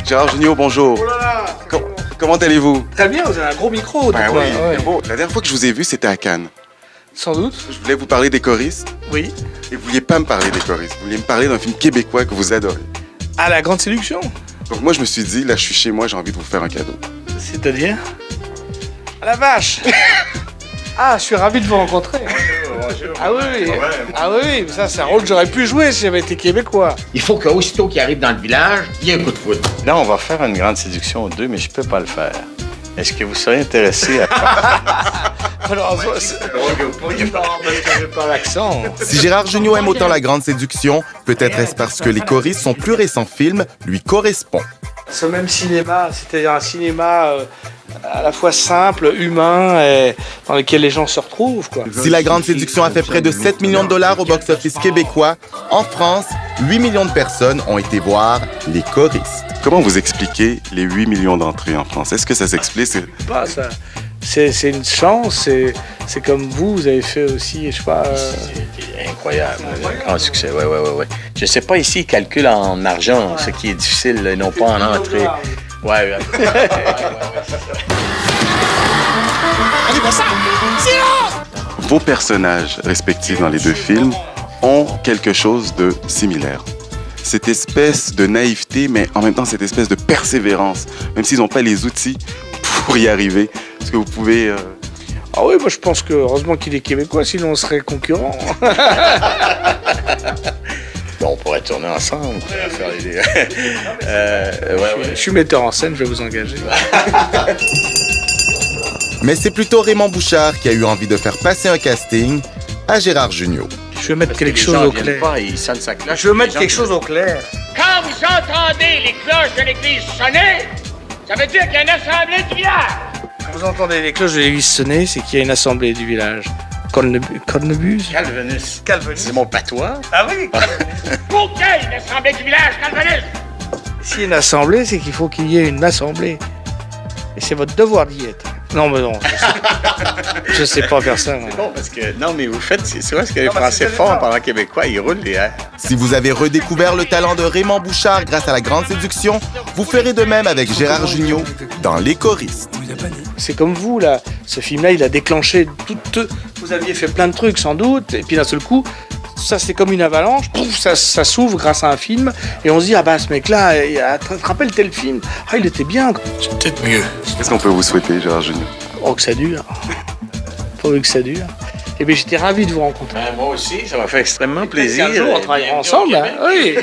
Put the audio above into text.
Gérard Jugnot, bonjour. Oh là là. Comment allez-vous? Très bien, vous avez un gros micro. Ben quoi. oui, Ouais. bon, la dernière fois que je vous ai vu, c'était à Cannes. Sans doute. Je voulais vous parler des choristes Oui. et vous vouliez pas me parler des choristes. Vous vouliez me parler d'un film québécois que vous adorez. À la grande séduction. Donc moi, je me suis dit, là, je suis chez moi, j'ai envie de vous faire un cadeau. C'est-à-dire? À la vache. Ah, je suis ravi de vous rencontrer. Ah oui, ah oui, ça c'est un rôle que j'aurais pu jouer si j'avais été québécois. Il faut qu'aussitôt qu'il arrive dans le village, il y ait un coup de foudre. Là, on va faire une grande séduction 2, mais je peux pas le faire. Est-ce que vous seriez intéressé à... Alors, j'ai pas l'accent. Si Gérard Jugnot aime autant La Grande Séduction, peut-être est-ce parce que les choristes, son plus récent film, lui correspond. Ce même cinéma, c'est-à-dire un cinéma à la fois simple, humain, et dans lequel les gens se retrouvent, quoi. Si La Grande Séduction a fait près de 7 millions de dollars au box-office québécois, en France, 8 millions de personnes ont été voir les choristes. Comment vous expliquez les 8 millions d'entrées en France? Est-ce que ça s'explique? Pas ça. C'est une chance, c'est comme vous avez fait aussi, je sais pas. C'est incroyable. Un grand succès, ouais. Je sais pas ici, ils calculent en argent, ce qui est difficile, et non pas en entrée. Ouais. Vos personnages respectifs dans les deux films ont quelque chose de similaire. Cette espèce de naïveté, mais en même temps cette espèce de persévérance, même s'ils n'ont pas les outils pour y arriver. Est-ce que vous pouvez... Ah oui, moi je pense que heureusement qu'il est québécois, sinon on serait concurrents. Bon, on pourrait tourner ensemble. Faire les... Je suis metteur en scène, je vais vous engager. Mais c'est plutôt Raymond Bouchard qui a eu envie de faire passer un casting à Gérard Jugnot. Je vais mettre quelque chose au clair. Ils sonnent sa cloche. Je veux mettre quelque chose au clair. Quand vous entendez les cloches de l'église sonner, ça veut dire qu'il y a une assemblée du village. Quand vous entendez les cloches de l'église sonner, c'est qu'il y a une assemblée du village. Cornemuse? Calvinus. Calvinus. C'est mon patois. Ah oui, Pour qu'il y ait une assemblée du village, Calvinus. s'il y a une assemblée, c'est qu'il faut qu'il y ait une assemblée. Et c'est votre devoir d'y être. Non, mais non, je sais pas faire ça. Moi. Bon, parce que... Non, mais vous faites... C'est vrai que les Français font pendant Québécois, ils roulent les airs. Si vous avez redécouvert le talent de Raymond Bouchard grâce à La Grande Séduction, vous ferez de même avec Gérard Jugnot dans Les choristes. C'est comme vous, là. Ce film-là, il a déclenché tout... Vous aviez fait plein de trucs, sans doute, et puis d'un seul coup, ça, c'est comme une avalanche. Pouf, ça s'ouvre grâce à un film, et on se dit, ah bah, ce mec-là, tu te rappelles tel film? Ah, il était bien. C'est peut-être mieux. Qu'est-ce qu'on peut vous souhaiter, Gérard Jugnot? Oh, que ça dure. Pourvu que ça dure. Et bien, j'étais ravi de vous rencontrer. Moi aussi, ça m'a fait extrêmement plaisir. Un jour, on travaillera ensemble, hein. Oui.